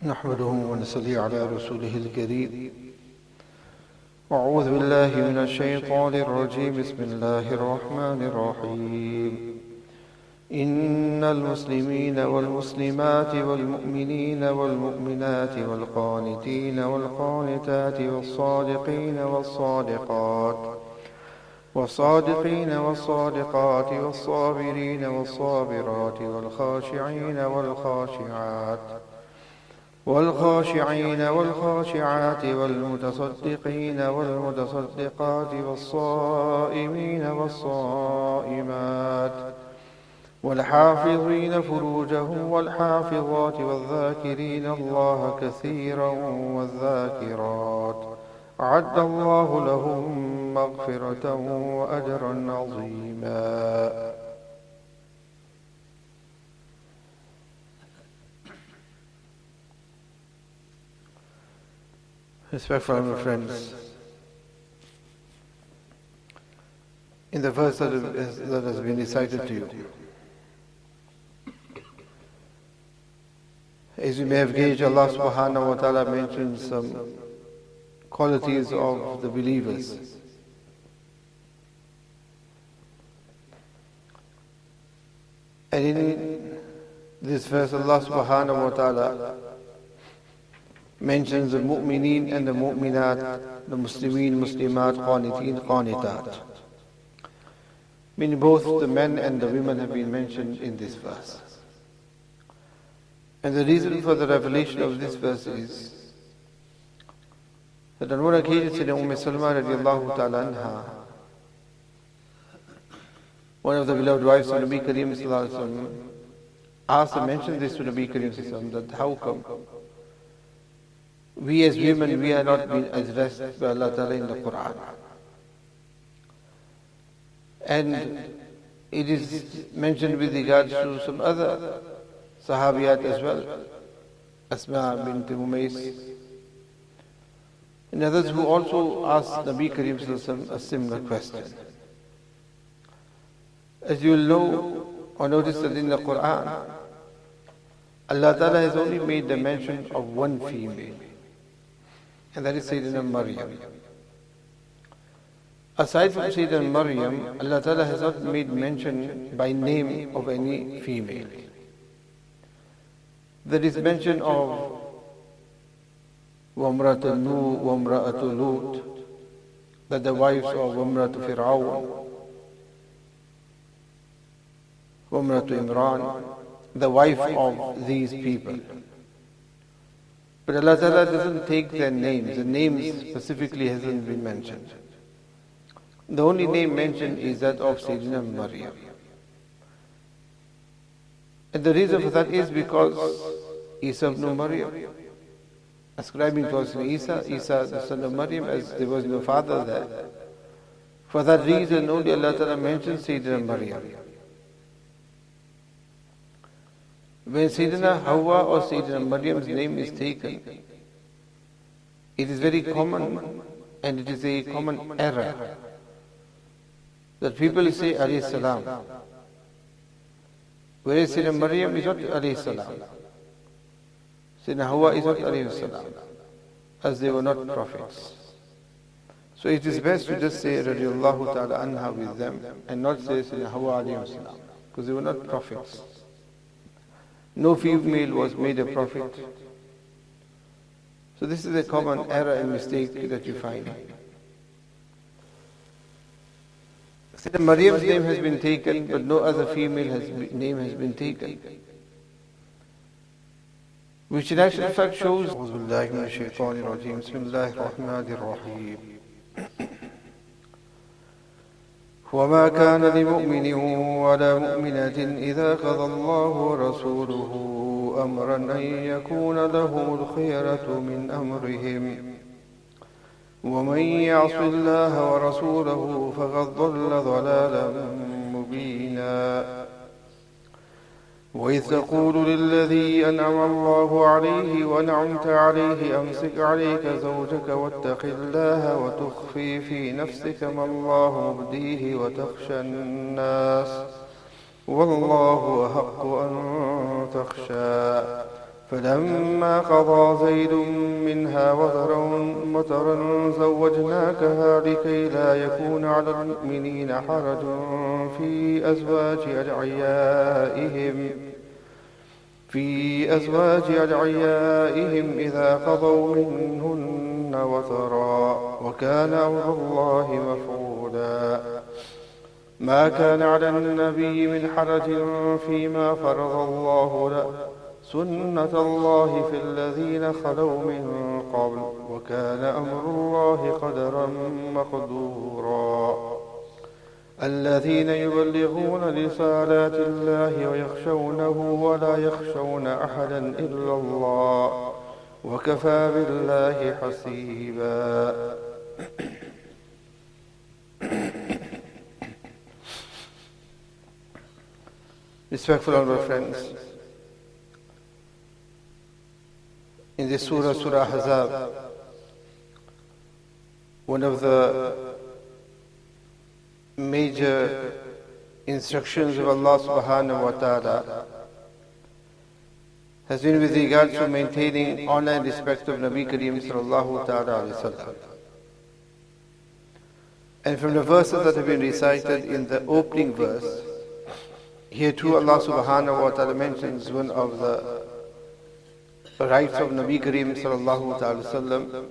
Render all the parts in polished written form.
نحمده ونصلي على رسوله الكريم أعوذ بالله من الشيطان الرجيم بسم الله الرحمن الرحيم إن المسلمين والمسلمات والمؤمنين والمؤمنات والقانتين والقانتات والصادقين والصادقات والصابرين والصابرات والخاشعين والخاشعات والمتصدقين والمتصدقات والصائمين والصائمات والحافظين فروجهم والحافظات والذاكرين الله كثيرا والذاكرات أعد الله لهم مغفرة وأجرا عظيما. Respectful friends, in the verse that has been recited to you, as you may have gauged, Allah subhanahu wa ta'ala mentioned some qualities of the believers. And in this verse, Allah subhanahu wa ta'ala mentions the mu'mineen and the mu'minat, the muslimeen, muslimat, qaniteen, qanitat. Meaning both the men and the women have been mentioned in this verse. And the reason for the revelation of this verse is that on one occasion, Sayyidina Salma radiallahu ta'ala anha, one of the beloved wives of Nabi Kareem sallallahu alaihi wasallam, asked and mentioned this to Nabi Kareem sallallahu alaihi wasallam, that how come we as women, we are not being addressed by Allah Ta'ala in the Qur'an. And it is mentioned with regards to some other Sahabiyat as well, Asma bint Umays, and others who also asked Nabi Kareem sallallahu alaihi wasallam a similar question. As you will know or notice that in the Qur'an, Allah Ta'ala has only made the mention of one female, and that is Sayyidina Maryam. Aside from Sayyidina Maryam, Allah Ta'ala has not made mention by name of any female. There is mention of Wamratu Nuh, Wamratu Lut, that the wives of Wamratu Fir'aun, Wamratu Imran, the wife of these people. But Allah Ta'ala doesn't take their names. The name specifically hasn't been mentioned. The only name mentioned is that of Sayyidina Maryam. And the reason for that is because Isa ibn Maryam, ascribing to us Isa, the son of Maryam, as there was no father there. For that reason only Allah Ta'ala mentions Sayyidina Maryam. When Sayyidina Hawa or Sayyidina Maryam's name is taken, it is very common, and it is a common error, that people say alayhi salam, whereas Sayyidina Maryam is not alayhi salam. Sayyidina Hawa is not alayhi salam, as they were not prophets. So it is best to just say radiallahu ta'ala anha with them, and not say Sayyidina Hawa alayhi salam, because they were not prophets. No female was made a prophet. So this is a common error and mistake that you find. Sayyidina Maryam's name has been taken, but no other female name has been taken. Which in actual fact shows أعوذ بالله من الشيطان الرجيم بسم الله الرحمن الرحيم وما كان لمؤمن ولا مؤمنة إذا قضى الله ورسوله أمرا أن يكون لهم الخيرة من أمرهم ومن يعص الله ورسوله فقد ضل ضلالا مبينا وإذ تقول للذي أنعم الله عليه وأنعمت عليه أمسك عليك زوجك واتق الله وتخفي في نفسك ما الله مبديه وتخشى الناس والله أحق أن تخشى فلما قضى زيد منها وطرا زوجناكها لكي لا يكون على المؤمنين حرج في أزواج أدعيائهم إذا قضوا منهن وطرا وكان أمر الله مفعولا ما كان على النبي من حرج فيما فرض الله له سنة الله في الذين خلوا من قبل وكان أمر الله قدرا مقدورا الذين يبلغون رسالات الله ويخشونه ولا يخشون أحدا إلا الله وكفى بالله حسيبا. Respectful honorable friends, in this Surah Ahzaab, one of the major instructions of Allah subhanahu wa ta'ala has been with regard to maintaining honor and respect of Nabi Kareem sallallahu ta'ala alayhi wa sallam. And from the verses that have been recited in the opening verse, here too Allah subhanahu wa ta'ala mentions one of the rights of Nabi Kareem sallallahu ta'ala sallam,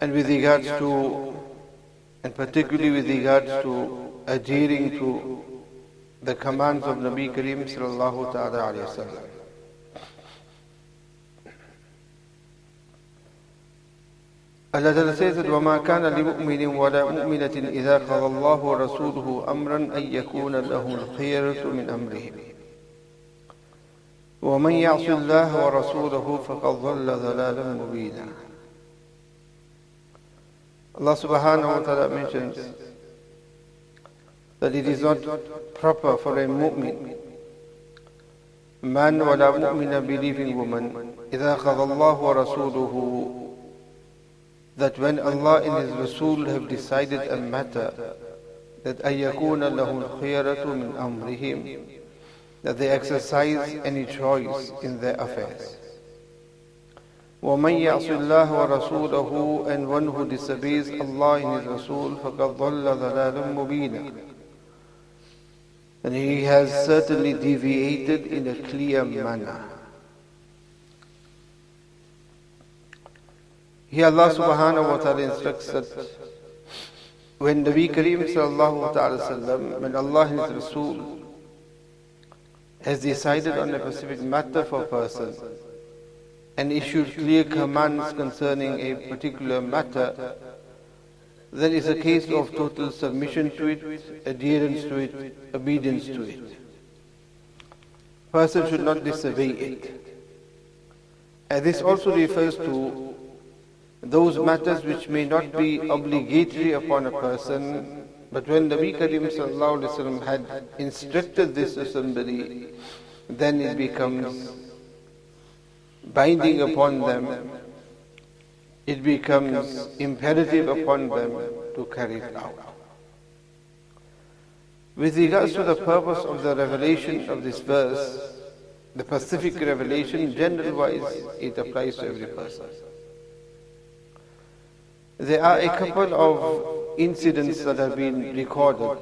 and with regards to, and particularly with regards to adhering to the commands of Nabi Kareem sallallahu ta'ala alayhi wa sallam. Allah Ta'ala says that وَمَا كَانَ لِمُؤْمِنٍ وَلَا مُؤْمِنَةٍ إِذَا قَضَى اللَّهُ وَرَسُولُهُ أَمْرًا أَن يَكُونَ لَهُ الْخِيَرَةُ مِنْ أَمْرِهِمْ وَمَنْ يَعْصِ اللَّهَ وَرَسُولَهُ فَقَدْ ضَلَّ ضَلَالًا مُبِينًا. Allah subhanahu wa ta'ala mentions that it is not proper for a mu'min, man wala mu'mina, believing woman, إِذَا قَضَى اللَّهُ وَرَسُولُهُ, that when Allah and His Rasul have decided a matter, that أَيَّكُونَ لَهُمْ الْخِيَرَةُ مِنْ أَمْرِهِمْ, that they exercise any choice in their affairs. وَمَنْ يَعْصِ اللَّهَ وَرَسُولَهُ, and one who disobeys Allah and His Rasul, فَقَدْ ضَلَّ ضَلَالًا مُبِينًا, and he has certainly deviated in a clear manner. Here Allah subhanahu wa ta'ala instructs that when Nabi Kareem sallallahu ta'ala sallam, when Allah and His Rasul has decided on a specific matter for a person and issued clear commands concerning a particular matter, then it's a case of total submission to it, adherence to it, obedience to it. Person should not disobey it. And this also refers to those matters which may not be obligatory upon a person, but when Nabi Kareem sallallahu alaihi wasallam had instructed this to somebody, then it becomes binding upon them, it becomes imperative upon them to carry it out. With regards to the purpose of the revelation of this verse, the specific revelation, general-wise, it applies to every person. There are a couple of incidents that have been recorded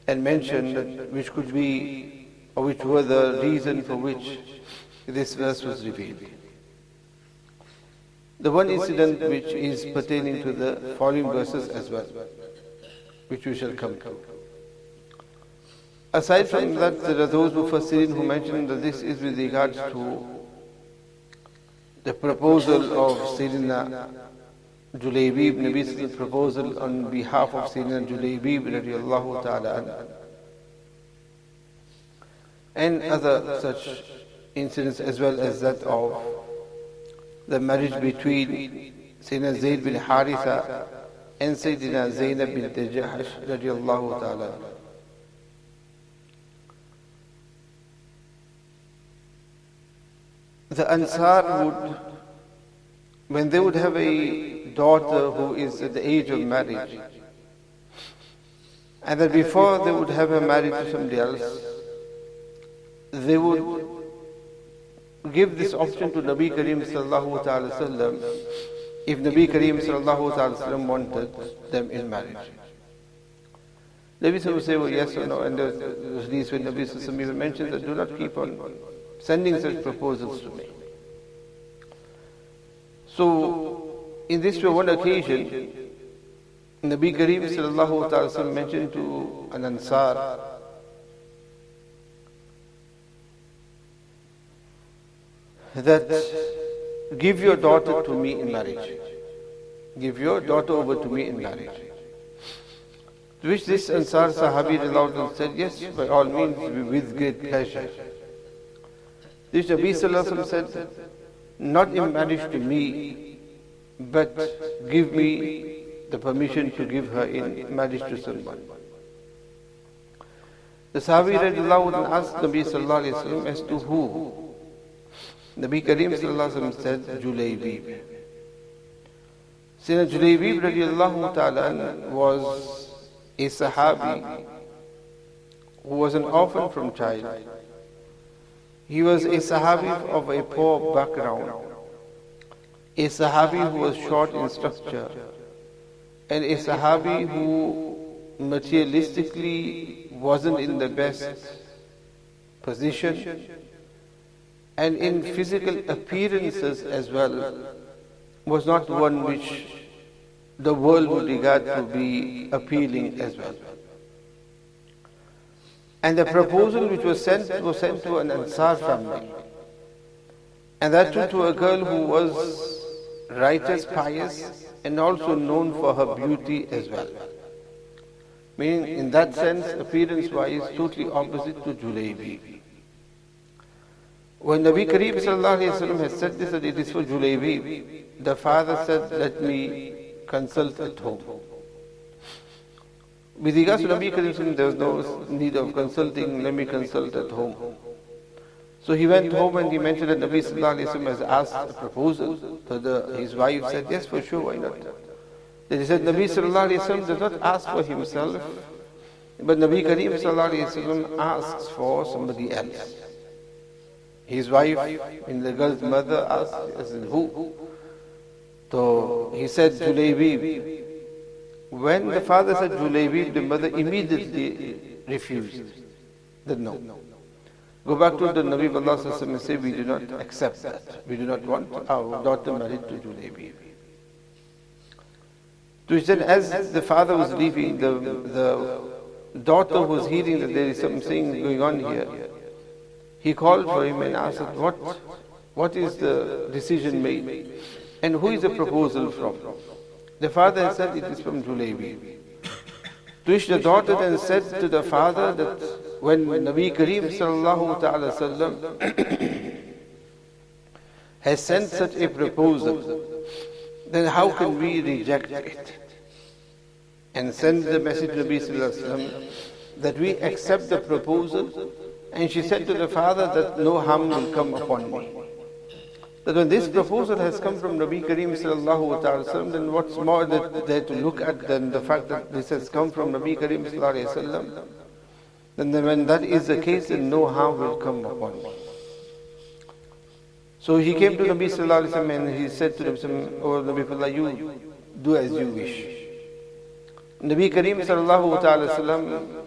and mentioned which could be, or which were the reason for which this verse was revealed. The one incident which is pertaining to the following verses as well, which we shall come to. Aside from that, there are those Mufassirin who mention that this is with regards to the proposal of Sayyidina Julaybib, Nabi's proposal on behalf of Sayyidina Julaybib radiallahu ta'ala anhu, and other such incidents as well as that of the marriage between Sayyidina Zayd bin Haritha and Sayyidina Zainab bin Jahash radiallahu ta'ala. The Ansar would, when they would have a daughter who is at the age of marriage, and that before they would have her married to somebody else, they would give this option to Nabi Kareem sallallahu ta'ala sallam if Nabi Kareem sallallahu ta'ala sallam wanted them in marriage. Nabi sallallahu will say, well, yes or no, and there's these when Nabi sallallahu even mentioned that do not keep on sending such proposals to me. So, in this way, one occasion, Nabi Kareem sallallahu ta'ala sallam mentioned to an Ansar that give your daughter to me in marriage. Give your daughter over to me in marriage. To which this Ansar Sahabi and said, yes, by all means, with great pleasure. This Nabi sallallahu alaihi wasallam said, not in marriage to me, but give me the permission to give her in marriage to someone. The Sahabi asked Nabi sallallahu alaihi wasallam as to who. Nabi Kareem sallallahu alaihi wasallam said, Julaybib. Sayyidina Julaybib radiallahu ta'ala was a Sahabi who was an orphan from child. He was a Sahabi of a poor background, a Sahabi who was short in stature, and a Sahabi who materialistically wasn't in the best position, and in physical appearances as well, was not one which the world would regard to be appealing as well. And the proposal which was sent to an Ansar family, and that too to a girl who was righteous, pious, and also known for her beauty as well. Meaning, in that sense, appearance-wise, totally opposite to Julaybi. When Nabi Kareem sallallahu alaihi wasallam has said this, that it is for Julaybi, the father said, let me consult at home. With regards to Nabi Kareem sallallahu alaihi wasallam, there was no need of consulting, let me consult at home. So he went home and he mentioned that Nabi sallallahu alaihi wasallam has asked a proposal. So his wife said, yes, for sure, why not? Then he said, Nabi sallallahu alaihi wasallam does not ask for himself, but Nabi Kareem sallallahu alaihi wasallam asks for somebody else. His wife, in the girl's mother, asked, I said, who? So he said, Julaybi. When the father said Julaybi, the mother immediately refused. Said no. Go back to the Nabi Sallallahu and say, we do not accept that. We do not want our daughter married to Julaybi. So he said, as the father was leaving, the daughter was hearing that there is something going on here. He called for him and asked, what is the decision made? And who is the proposal from? The father said, it is from Julaybi. To which the daughter then said to the father that when Nabi Kareem sallallahu ta'ala sallam has sent such a proposal, then how can we reject it? And send the message to Nabi sallallahu alayhi wa sallam that we accept the proposal. And she said to the father that no harm will come upon me. That when this proposal has come from Nabi Kareem sallallahu ta'ala sallam, then what's more there to look at than the fact that this has come from Nabi Kareem sallallahu alayhi wa sallam? Then when that is the case, then no harm will come upon me. So he came to Nabi sallallahu alayhi wa sallam and he said to him, oh Nabi, you do as you wish. Nabi Kareem sallallahu ta'ala sallam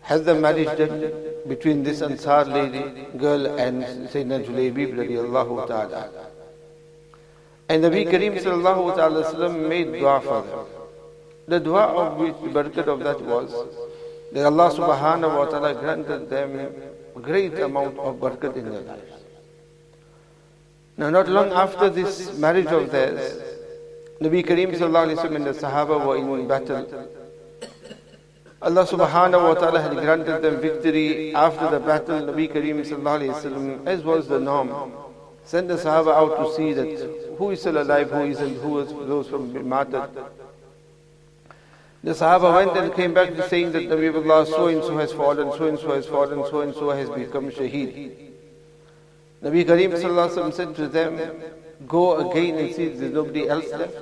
has the marriage done between this Ansar lady, girl, and Sayyidina Julaybi radiallahu ta'ala. And Nabi Kareem sallallahu ta'ala sallam made dua for them. The dua of which, the barakat of that was, that Allah subhanahu wa ta'ala granted them a great amount of barakat in their lives. Now not long after this marriage of theirs, Nabi Kareem sallallahu alayhi wa sallam and the Sahaba were in battle. Allah subhanahu wa ta'ala had granted them victory after the battle. Nabi Kareem sallallahu alayhi wa sallam, as was the norm, sent the Sahaba out to see that who is still alive, who isn't, who was those from being martyred. The Sahaba went and came back to saying that Nabi Allah so and so has fallen, so and so has fallen, so and so has become shaheed. Nabi Kareem sallallahu alayhi wa sallam said to them, go again and see if there's nobody else left.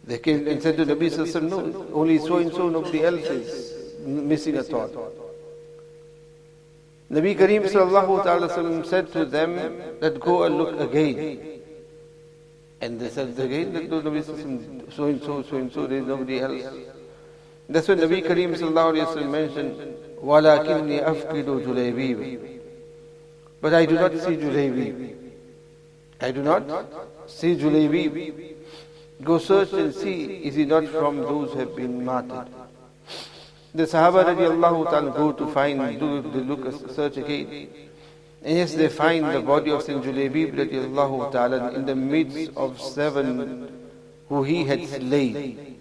They came and said to Nabi sallallahu alayhi wa sallam, no, only so and so, nobody else is missing a thought. Nabi Kareem sallallahu ta'ala sallam said to them that go and look again. And they said again that no, Nabi sallam, so and so, there is nobody else. That's when Nabi Kareem sallallahu alayhi wa sallam mentioned, وَلَكِنِّي أَفْقِدُ جُلَيْبِيبِ. But I do not see Julaybi. I do not see Julaybi. Go search and see, is he not from those who have been martyred? The Sahaba radiallahu ta'ala go to find, they look, search again. And yes, they find the body of Sayyid Julaybi radiallahu ta'ala in the midst of 7 who he had slain.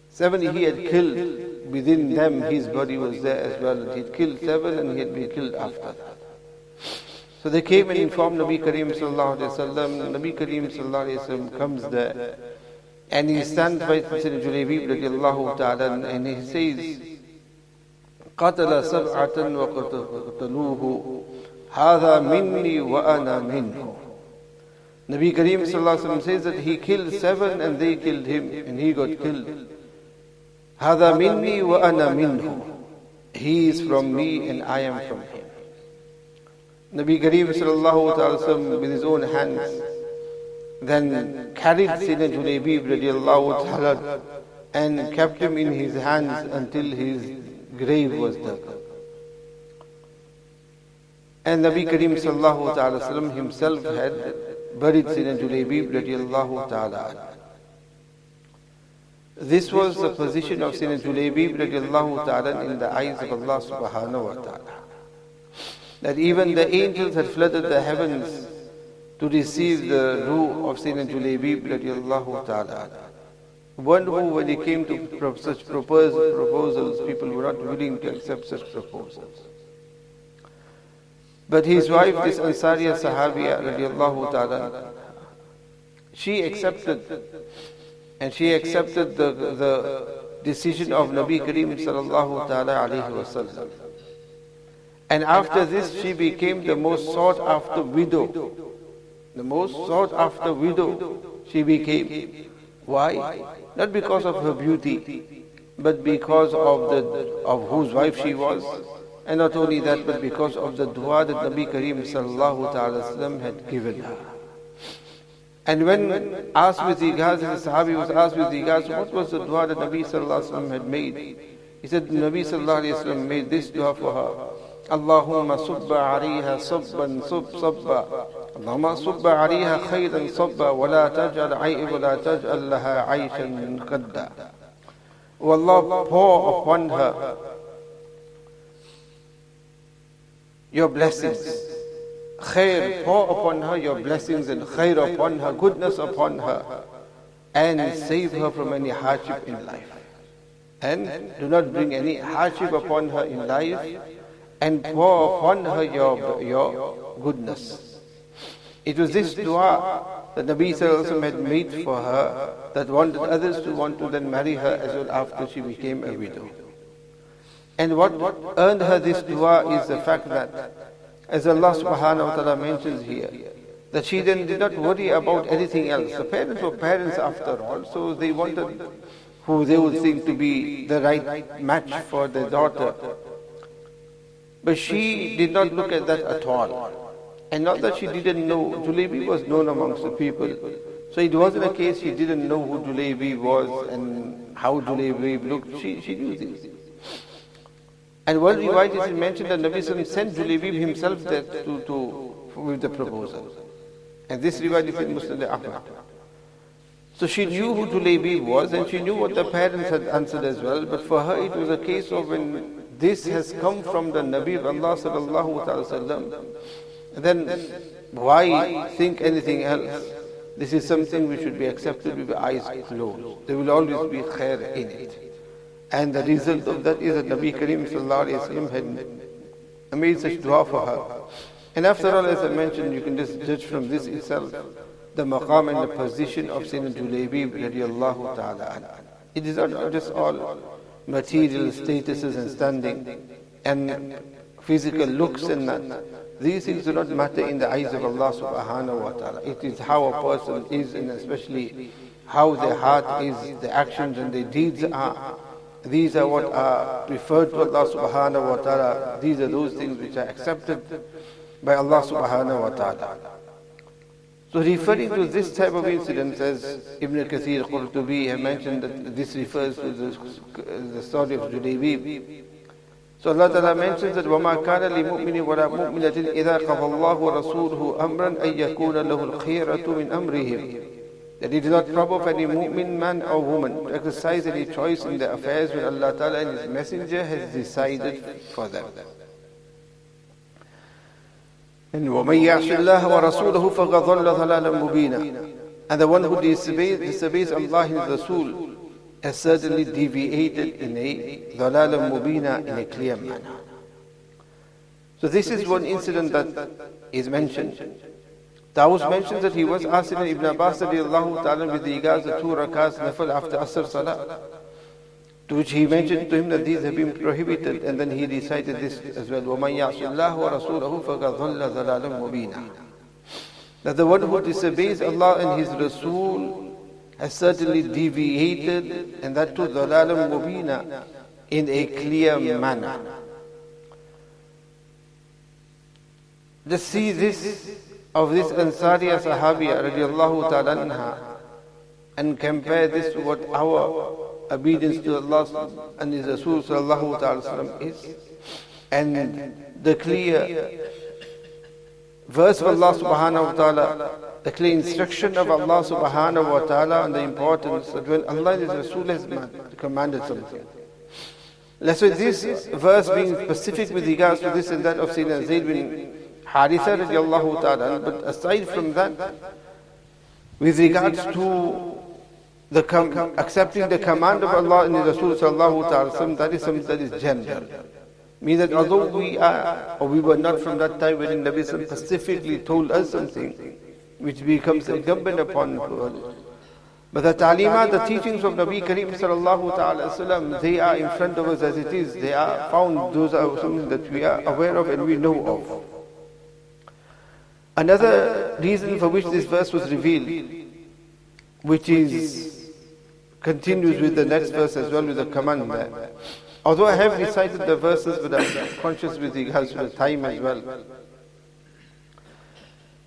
7 he had killed. Within them his body was there as well. He had killed 7 and he had been killed after that. So they came and informed Nabi Kareem sallallahu alayhi wa sallam. Nabi Kareem sallallahu alayhi wa sallam comes there and he stands by Sayyid Julaybi radiallahu ta'ala and he says, قَتَلَ سَبْعَةً وَقَتَلُوهُ هَذَا مِنِّي وَأَنَا مِنْهُ. Nabi Kareem sallallahu alayhi wa sallam says that he killed 7 and they killed him and he got killed. هَذَا مِنِّي وَأَنَا مِنْهُ. He is from me and I am from him. Nabi Kareem sallallahu alayhi wa sallam with his own hands then carried Sayyidina Julaybi radiallahu ta'ala and kept him in his hands until his grave was dug. And Nabi Kareem sallallahu ta'ala sallam himself had buried Sayyidina Julaybi radiallahu ta'ala. This was the position of Sayyidina Julaybi radiallahu ta'ala in the eyes of Allah subhanahu wa ta'ala. That even the angels had flooded the heavens to receive the ruh of Sayyidina Julaybi radiallahu ta'ala. One who, when he came to such proposals, people were not willing to accept such proposals. But his wife, this Ansariya Sahabiya radiallahu ta'ala, she accepted, and she accepted the decision of Nabi Kareem sallallahu ta'ala alayhi wa sallam. And after this, she became the most sought after widow. The most sought after widow she became. Why? Not because of her beauty, but because of whose wife she was. And not only that, but because of the dua that Nabi Kareem sallallahu ta'ala sallam had given her. And when asked with regards, the Sahabi was asked with regards, what was the dua that Nabi sallallahu sallam had made? He said, Nabi sallallahu alayhi wa sallam made this dua for her. Allahumma subba alayha sabban sabba. Allahumma subba alayha khayran sabba. Wa la taj'al laha aishan qadda. O Allah, pour upon her your blessings. Khair, pour upon her your blessings and khair upon her, goodness upon her. And save her from any hardship in life. And do not bring any hardship upon her in life. And pour upon her your goodness. It was this dua that Nabi sallallahu alaihi wasallam had made for her that wanted others to want to then marry her as well after she became a widow. And what earned her this dua is the fact that, as Allah subhanahu wa ta'ala mentions here, that she then did not worry about anything else. The parents were parents after all, so they wanted who they would think to be the right match for their daughter. But she did not look at that at all. And not that she didn't know, Julaybi was known amongst the people. So it wasn't a case she didn't know who Julaybi was and how Julaybi looked. She knew these things. And one riwayat is mentioned that Nabi Sallallahu sent Julaybi himself there with the proposal. And this riwayat is in Muslim Ahmad. So she knew who Julaybi was and she knew what the parents had answered as well. But for her it was a case of when this has come from the Nabi of Allah sallallahu alaihi wasallam, then why think anything else? This is something which should be accepted with the eyes closed. There will always be khair in it. And the result of that is that Nabi Kareem sallallahu alaihi wasallam had made such dua for her. And after all, as I mentioned, you can just judge from this itself the maqam and the position of Sayyidina Julaybi radiallahu ta'ala. It is not just all material statuses and standing and physical looks and that. These things do not matter in the eyes of Allah subhanahu wa ta'ala. It is how a person is, and especially how their heart is, the actions and their deeds are. these are what are referred to Allah subhanahu wa ta'ala, these are those things which are accepted by Allah subhanahu wa ta'ala. So referring to this type of incidents, as Ibn Kathir Qurtubi have mentioned that this refers to the story of Judaybib. So Allah Ta'ala mentions that وَمَا كَانَ لِمُؤْمِنٍ وَلَا مُؤْمِنَةٍ إِذَا قَضَى اللَّهُ وَرَسُولُهُ أَمْرًا أَن يَكُونَ لَهُ الْخِيرَةُ مِنْ أَمْرِهِمْ. That it is not proper for any mu'min man or woman to exercise any choice in their affairs when Allah Ta'ala and His Messenger has decided for them. And وَمَن يَعْصِ اللَّهَ وَرَسُولَهُ فَقَدْ ضَلَّ ضَلَالًا مُبِينًا. And the one who disobeys Allah and His Rasul has certainly deviated in a ضَلَالًا مُبِينًا, in a clear manner. So this is one incident that is mentioned. Dawud mentions that he was asked in Ibn Abbas radiallahu ta'ala with regards to 2 rakats nafil after Asr Salah, to which he mentioned to him that these have been prohibited, and then he recited this as well, وَمَنْ يَعْصِ اللَّهُ وَرَسُولَهُ فَقَدْ ضَلَّ ضَلَالًا مُبِينًا. That the one who disobeys Allah and His Rasul has certainly deviated, and that too ضَلَالًا مُبِينًا, in a clear manner. Just see this of this Ansariya Sahabiya radiallahu ta'ala anha, and compare this to what our obedience to Allah and His Rasul sallallahu ta'ala is, and the clear verse of Allah subhanahu wa ta'ala, the clear instruction of Allah subhanahu wa ta'ala, and the importance that when Allah and His Rasul has commanded something. Let's say this verse being specific with regards to this and that of Sayyidina Zayd bin Haritha radiallahu ta'ala, but aside from that, with regards to accepting the command of Allah and His Rasul sallallahu ta'ala, that is something that is general. Means that although we are, or we were not from that time when Nabi specifically told us something which becomes incumbent upon us, but the ta'limat, the teachings of Nabi Kareem sallallahu ta'ala, they are in front of us as it is. They are found, those are something that we are aware of and we know of. Another reason for which this verse was revealed, which is continues with the next verse as well, with the command there. Although I have recited the verses, but I'm conscious with regards to the time as well.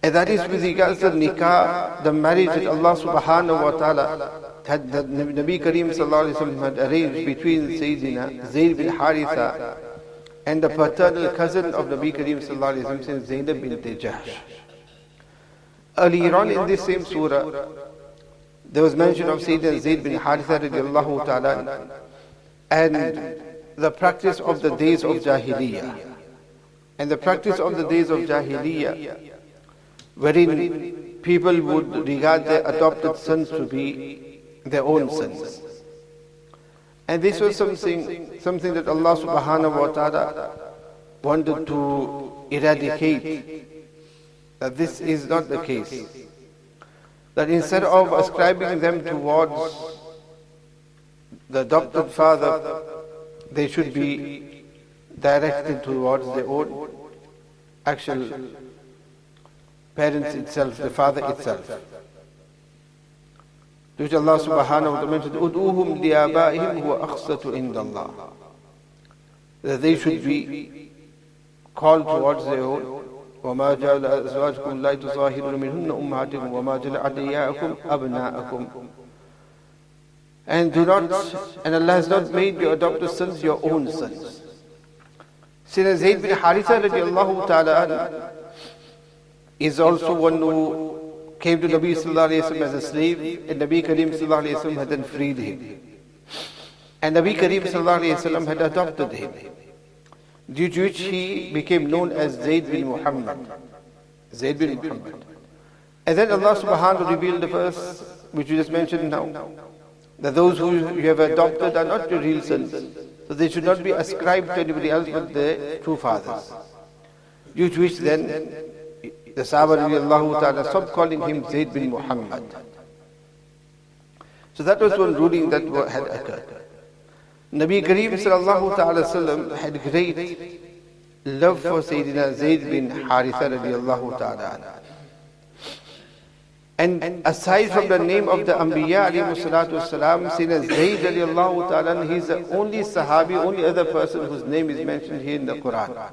And that is with regards to nikah, the marriage that Allah subhanahu wa ta'ala had, that Nabi Kareem sallallahu alayhi wa sallam had arranged between Sayyidina Zayd bin Haritha and the paternal cousin of Nabi Kareem sallallahu alayhi wa sallam, Zainab bint Jahsh. Earlier on in this same surah, there was mention of Sayyidina Zayd bin Haritha radiallahu ta'ala and the practice of the days of Jahiliyyah. And the practice of the days of Jahiliyyah, wherein people would regard their adopted sons to be their own sons. And this was something that Allah subhanahu wa ta'ala wanted to eradicate, that this is not the case. That instead of ascribing them towards the adopted father, they should be directed towards their own actual parents itself, the father itself. To which Allah subhanahu wa ta'ala mentioned, "Ud'uhum li'abaihim huwa aqsatu inda Allah." That they should be called towards their own. وَمَا جَعَلَ أَزْوَاجُكُمْ اللَّاتِي تُظَاهِرُونَ مِنْهُنَّ أُمَّهَاتِكُمْ وَمَا جَعَلَ أَدْعِيَاءَكُمْ أَبْنَاءَكُمْ. And Allah has not made your adopted sons your own sons. Sayyidina Zayd bin Haritha radiallahu ta'ala is also one who came to Nabi sallallahu alayhi wa sallam as a slave, and Nabi Kareem sallallahu alayhi wa sallam had then freed him. And Nabi Kareem sallallahu alayhi wa sallam had adopted him, due to which he became known as Zayd bin Muhammad. Zayd bin Muhammad. And then Allah subhanahu wa ta'ala revealed the verse which we just mentioned now, that those who you have adopted are not your real sons, so they should not be ascribed to anybody else but their true fathers. Due to which then the Sahaba radiallahu ta'ala stopped calling him Zayd bin Muhammad. So that was one ruling that had occurred. Nabi Kareem sallallahu ta'ala sallam had great love for Sayyidina Zayd bin Haritha radiallahu ta'ala. And aside from the name of the Anbiya alayhi salatu wasalam, Sayyidina Zayd radiallahu ta'ala, he's the only Sahabi, only other person whose name is mentioned here in the Quran.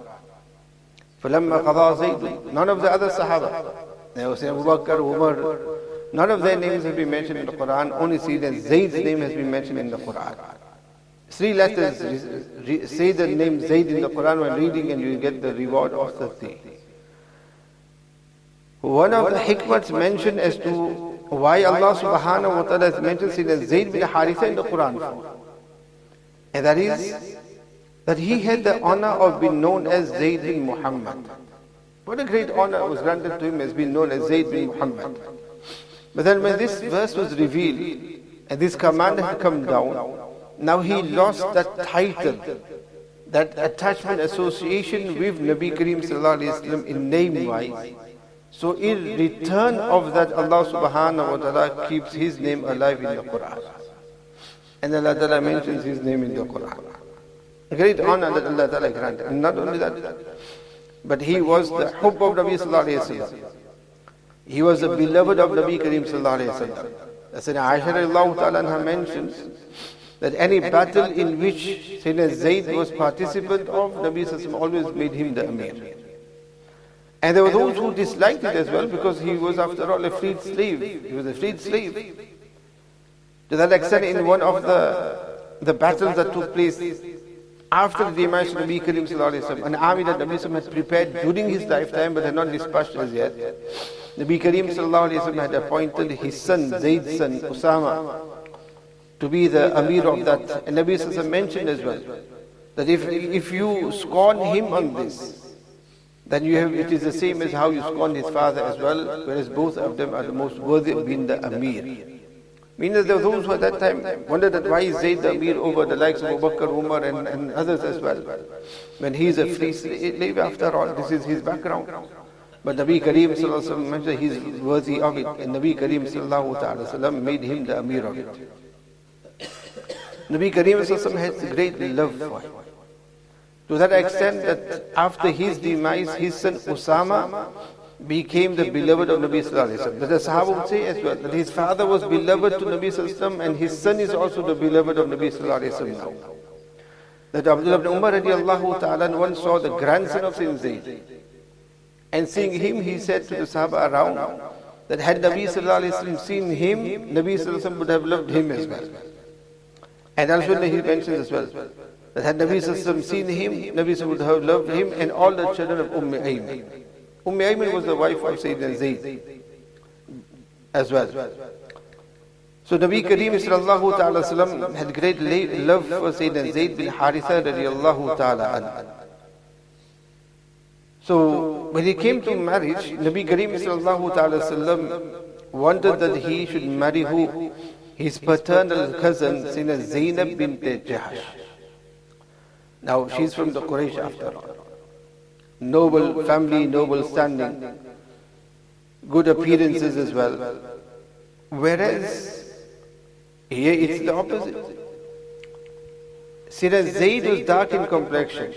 فَلَمَّا قَضَى زَيْدٌ. None of the other Sahaba, they were saying Abu Bakr, Umar, none of their names have been mentioned in the Quran, only Sayyidina Zayd's name has been mentioned in the Quran. 3 letters, say the name Zayd in the Quran when reading and you get the reward of 30. One of the hikmats mentioned as to why Allah subhanahu wa ta'ala has mentioned Sayyidina Zayd bin Haritha in the Quran for. And that is, that he had the honor of being known as Zayd bin Muhammad. What a great honor was granted to him as being known as Zayd bin Muhammad. But then when this verse was revealed, and this command had come down, now he lost that title, that attachment, association with Nabi Kareem sallallahu alayhi wa sallam in name-wise. So in return of that, Allah subhanahu wa ta'ala keeps his name alive in the Quran. And Allah ta'ala mentions his name in the Quran. A great honor that Allah ta'ala granted. And not only that, but he was the Hubb of Nabi sallallahu alayhi wa sallam. He was the beloved of Nabi Kareem sallallahu alayhi wa sallam. As Aisha radiallahu ta'ala anha mentions, that any battle in which Sayyidina Zayd was participant of, Nabi sallallahu alayhi wa sallam always made him the Amir. And there were those who disliked it as well because he was after all a freed slave. He was a freed slave. To that extent, in one of the battles that took place after the demise of Nabi Kareem sallallahu alayhi wa sallam, an army that Nabi sallallahu alayhi wa sallam had prepared during his lifetime but had not dispatched as yet, Nabi Kareem sallallahu alayhi wa sallam had appointed his son, Zayd's son, Usama, to be the Amir of that. And Nabi sallallahu alayhi wa sallam mentioned as well, that if you scorn him on this, then it is the same as how you scorned his father as well, whereas both of them are the most worthy of being the Amir. Meaning that there were those who at that time wondered that why is Zayd the Amir over the likes of Abu Bakr, Umar and others as well, when he is a free slave after all, this is his background. But Nabi Kareem sallallahu alayhi wa sallam mentioned he is worthy of it, and Nabi Kareem sallallahu alayhi wa sallam made him the Amir of it. Nabi Kareem sallallahu alayhi wa sallam has great love for him. To that extent that after his demise, his son Usama became the beloved of Nabi sallallahu alayhi wa sallam. That the Sahaba would say as well, that his father was beloved to Nabi sallallahu alayhi wa sallam and his son is also the beloved of Nabi sallallahu alayhi wa sallam now. That Abdullah ibn Umar radiallahu ta'ala once saw the grandson of Sayyidina Zayd. And seeing him, he said to the Sahaba around, that had Nabi sallallahu alayhi wa sallam seen him, Nabi sallallahu alayhi wa sallam would have loved him as well. And elsewhere he mentions as well, that had Nabi sallallahu alayhi wa sallam seen him, Nabi sallallahu alayhi wa sallam would have loved him and all the children of Ayman. Ayman was the wife of Sayyidina Zayd as well. So Nabi Kareem sallallahu ta'ala sallam had great love for Sayyidina Zayd bin Haritha radiallahu ta'ala anhu. So when he came to marriage, Nabi Kareem sallallahu ta'ala sallam wanted that he should marry who? His paternal cousin, Sayyidina Zainab bint Jahash. Now she's from the Quraysh after all. Noble family, noble standing, good appearances as well. Whereas here it's the opposite. Sayyidina Zayd was dark in complexion.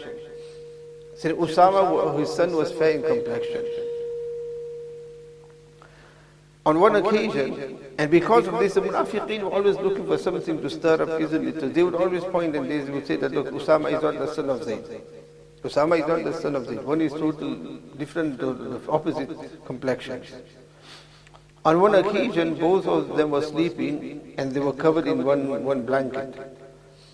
Sayyidina Usama, his son, was fair in complexion. On one occasion, and because of this, the Munafiqeen were always looking for something to stir up Israel. They would always point and they would say that, look, Usama is not the son of Zayd. Usama is not the son of Zayd. One is total different, opposite complexions. On one occasion, both of them were sleeping and they were covered in one blanket.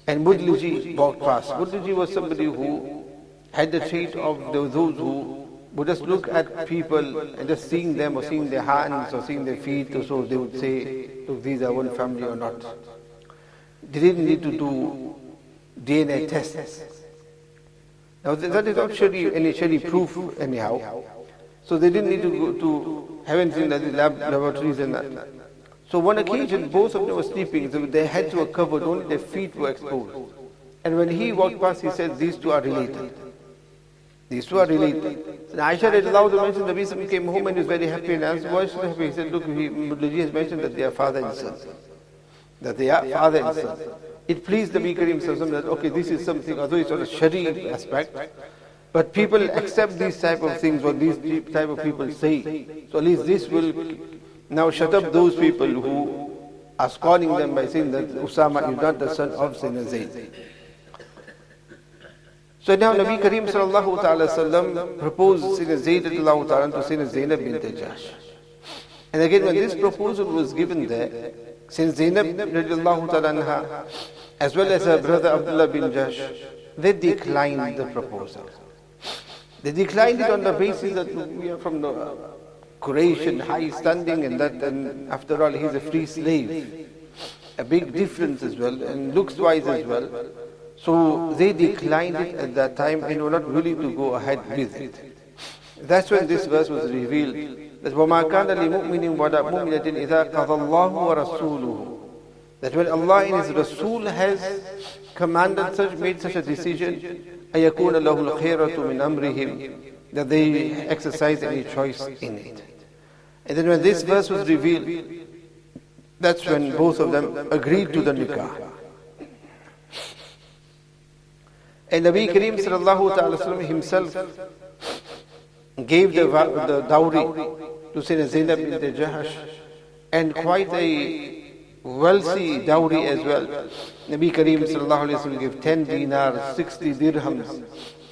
And Mudliji walked past. Mudliji was somebody who had the trait of those who would just look at people and just seeing them or seeing their hands or seeing their feet or so, they would say, look, these are one family or not. They didn't need to do DNA tests. Now that is not any Shari proof anyhow. So they didn't need to go to heavens in the laboratories and that. So one occasion, both of them were sleeping, so their heads were covered, only their feet were exposed. And when he walked past, he said, these two are related. These two are related. So Aisha radiallahu anha mentioned, Nabi Sallallahu came home and he was very happy and asked, why is he happy? He said, look, Mudliji has mentioned that they are father and son. That they are father and son. It pleased Nabi Kareem Sallallahu that, okay, this is something, although it's on a Shari aspect, but people accept these type of things, what these type of people say. So at least this will Now shut up those people who are scorning them by saying that Usama is not the son of Sayyidina Zayd. So now Nabi Kareem sallallahu ta'ala sallam proposed Sayyidina Zayd radiallahu ta'ala to Sayyidina Zainab bint Jahsh. And again, when this proposal was given there, since Zainab radiallahu ta'ala anha, as well as her brother Abdullah bin Jahsh, they declined the proposal. They declined it on the basis that we are from the Quraysh and high standing, and that, and after all, he's a free slave. A big difference as well, and looks wise as well. So they declined it at that time and were not willing to go ahead with it. That's when this verse was revealed. That وَمَا كَانَ لِمُؤْمِنٍ وَلَا مُؤْمِنَةٍ إِذَا قَضَى اللَّهُ وَرَسُولُهُ. That when Allah in His Rasul has commanded such, made such a decision, أَيَكُونَ لَهُ الْخِيرَةُ مِنْ أَمْرِهِمْ, that they exercise any choice in it. And then when this verse was revealed, that's when both of them agreed to the nikah. And Nabi Kareem sallallahu ta'ala sallam himself gave the dowry to Sayyidina Zainab bint Jahsh, and quite a wealthy dowry as well. Nabi Kareem sallallahu alayhi wa sallam gave 10 dinars, 60 dirhams,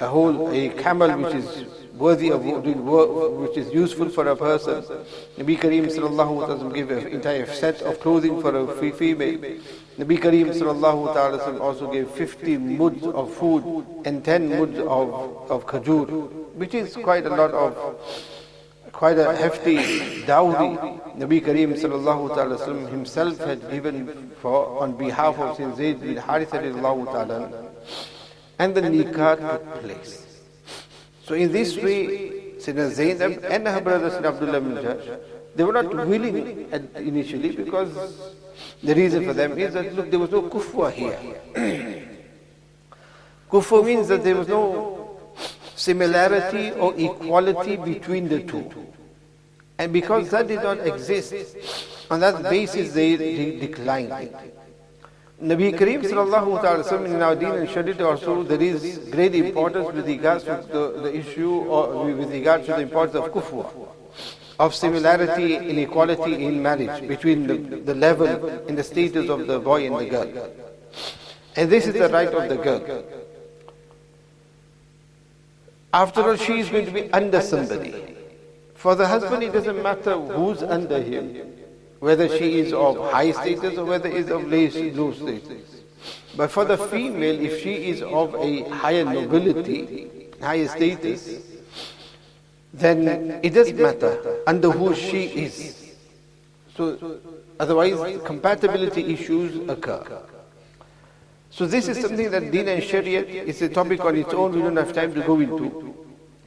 a camel which is worthy of doing work, which is useful for a person. Nabi Kareem sallallahu alayhi wa sallam gave an entire set of clothing for a female. Nabi Kareem sallallahu alayhi wa sallam also gave 50 muds of food and 10 muds of khajur, which is quite a hefty dowry. Nabi Kareem sallallahu alayhi wa sallam himself had given on behalf of Sayyid Zayd bin Haritha radiallahu ta'ala, and the nikah took place. So in this way, Sayyidina Zainab and her brother Sayyidina Abdullah bin Jahsh, they were not willing initially, because the reason for them is that, look, there was no kufuwa here. Kufuwa means that there was no similarity or equality between the two. And because that did not exist, on that basis they declined it. Nabi Kareem sallallahu ta'ala sallam in our deen and Sharia also, there is great importance with regards to the issue, or with regards to the importance of kufuwa, of similarity in equality in marriage between the level and the status of the boy and the girl. And this is the right of the girl. After all, she is going to be under somebody. For the husband, it doesn't matter who's under him, whether she is of high status or whether is of low status. But for the female, if she is of a higher nobility, higher status, then it doesn't matter under who she is. So otherwise compatibility issues occur. So this is something that Deen and Sharia is a topic on its own, we don't have time to go into,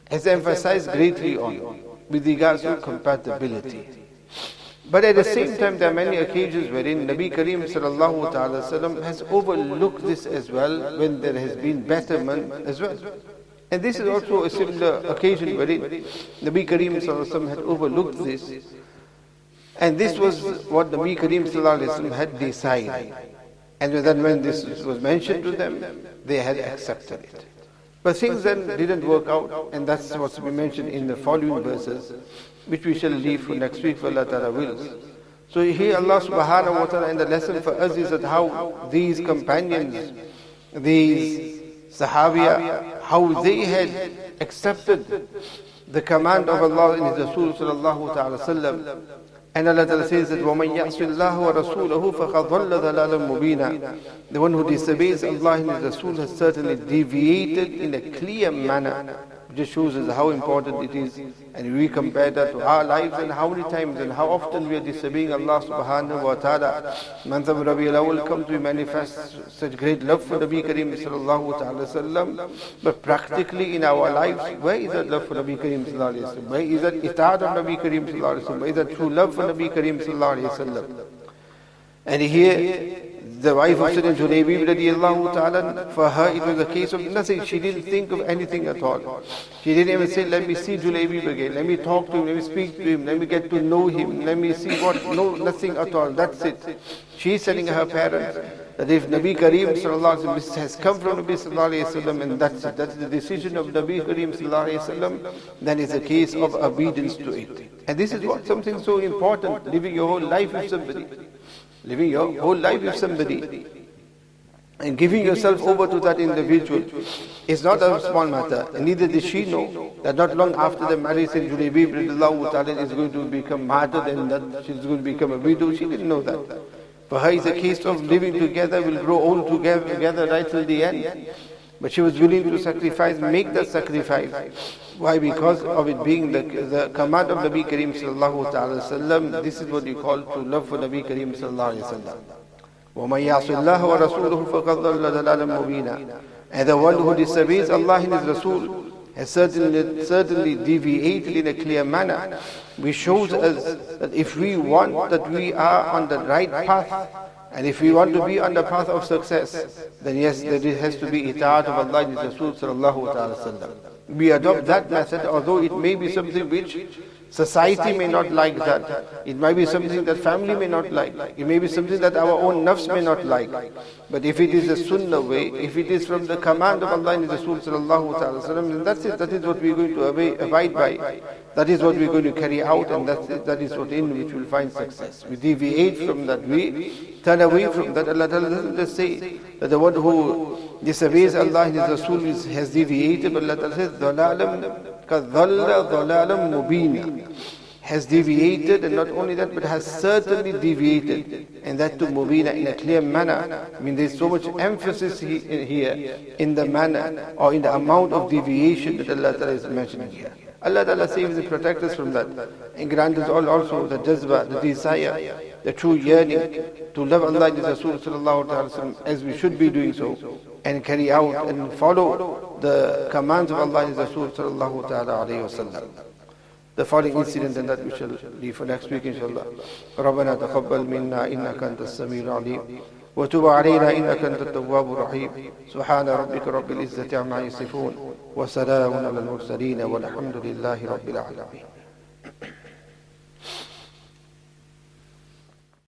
has emphasized greatly on with regards to compatibility. But at the same time, there are many occasions wherein Nabi Kareem sallallahu ta'ala sallam has overlooked this as well, when there has been betterment as well. And this is also a similar occasion wherein Nabi Kareem sallallahu alaihi wasallam had overlooked this. And this was what Nabi Kareem sallallahu alaihi wasallam had decided. And then when this was mentioned to them, they had accepted it. But things then didn't work out, and that's what's to be mentioned in the following verses, which we shall leave for next week, for Allah Ta'ala wills. So here Allah subhanahu wa ta'ala, and the lesson for us is that how these companions, these Sahabiya, how they had accepted the command of Allah and His Rasul sallallahu ta'ala sallam. And Allah Ta'ala says that وَمَنْ يَعْصِ اللَّهُ وَرَسُولَهُ فَقَدْ ضَلَّ ضَلَالًا مُبِينًا. The one who disobeys Allah and His Rasul has certainly deviated in a clear manner. It just shows us how important it is. And we compare that to our lives, and how many times and how often we are disobeying Allah subhanahu wa ta'ala. Month of Rabi'ul Awwal comes, we manifest such great love for Nabi Kareem sallallahu ta'ala sallam. But practically in our lives, where is that love for Nabi Kareem sallallahu alayhi wa sallam? Where is that itaat of Nabi Kareem sallallahu alayhi wa sallam? Where is that true love for Nabi Kareem sallallahu alayhi wa sallam? And here, the wife of Sayyidina Julaybi radiallahu ta'ala, for her it was a case of nothing. She didn't think of anything at all. She didn't even say, let me see Julaybi again, let me talk to him, let me speak to him, let me get to know him, let me see what, no, nothing at all. That's it. She's telling her parents that if Nabi Kareem sallallahu alaihi wasallam has come from Nabi sallallahu alaihi wasallam, and that's it, that's the decision of Nabi Kareem sallallahu alaihi wasallam, then it's a case of obedience to it. And this is what something so important, living your whole life with somebody. Living your whole life with somebody and giving yourself over to that individual is not a small matter. And neither did she know that not long after the marriage, Sayyid Julaybi is going to become martyred and that she's going to become a widow. She didn't know that. For her, it's a case of living together, will grow old together right till the end. But she was willing to sacrifice, make that sacrifice. Why? Because of it being the command of Nabi Kareem sallallahu ta'ala sallam. This is what you call to love for Nabi Kareem sallallahu alayhi wa sallam. وَمَنْ يَعْصِ اللَّهَ وَرَسُولُهُ فَقَدْ ضَلَّ ضَلَالًا مُبِينًا. And the one who disobeys Allah and His Rasul has certainly deviated in a clear manner, which shows us that if we want that we are on the right path, and if we want to be on the path of success, then yes, there has to be itaat of Allah and His Rasul sallallahu ta'ala sallam. We adopt that method, although it may be something which society may not like that. It might be something that family may not like. It may be something that our own nafs may not like. But if it is a sunnah way, if it is from the command of Allah and His Rasul sallallahu ta'ala sallam, then that's it. That is what we are going to abide by. That is what we are going to carry out, and that is what in which we will find success. We deviate from that, we turn away from that. Allah doesn't just say that the one who disobeys Allah and His Rasul has deviated, but Allah says, ضَلَالًا كَذَلَّ ضَلَالًا مُبِينًا, has deviated, and not only that, but has certainly deviated, and that to mubina, in a clear manner. I mean, there's so much emphasis here in the manner or in the amount of deviation that Allah Ta'ala is mentioning here. Allah Ta'ala saves and protects us from that, and grant us all also the jazba, the desire, the true yearning to love Allah and His Rasul sallallahu ta'ala sallam as we should be doing so, and carry out and follow the commands of Allah and His Rasul sallallahu ta'ala alayhi wa sallam. The following incident, and that we shall leave for next week inshallah. رَبَّنَا تَقَبَّلْ مِنَّا إِنَّكَ أَنْتَ السَّمِيعُ الْعَلِيمُ وتب علينا إنك أنت التواب الرحيم سبحان ربك رب العزة عما يصفون وسلام على المرسلين والحمد لله رب العالمين.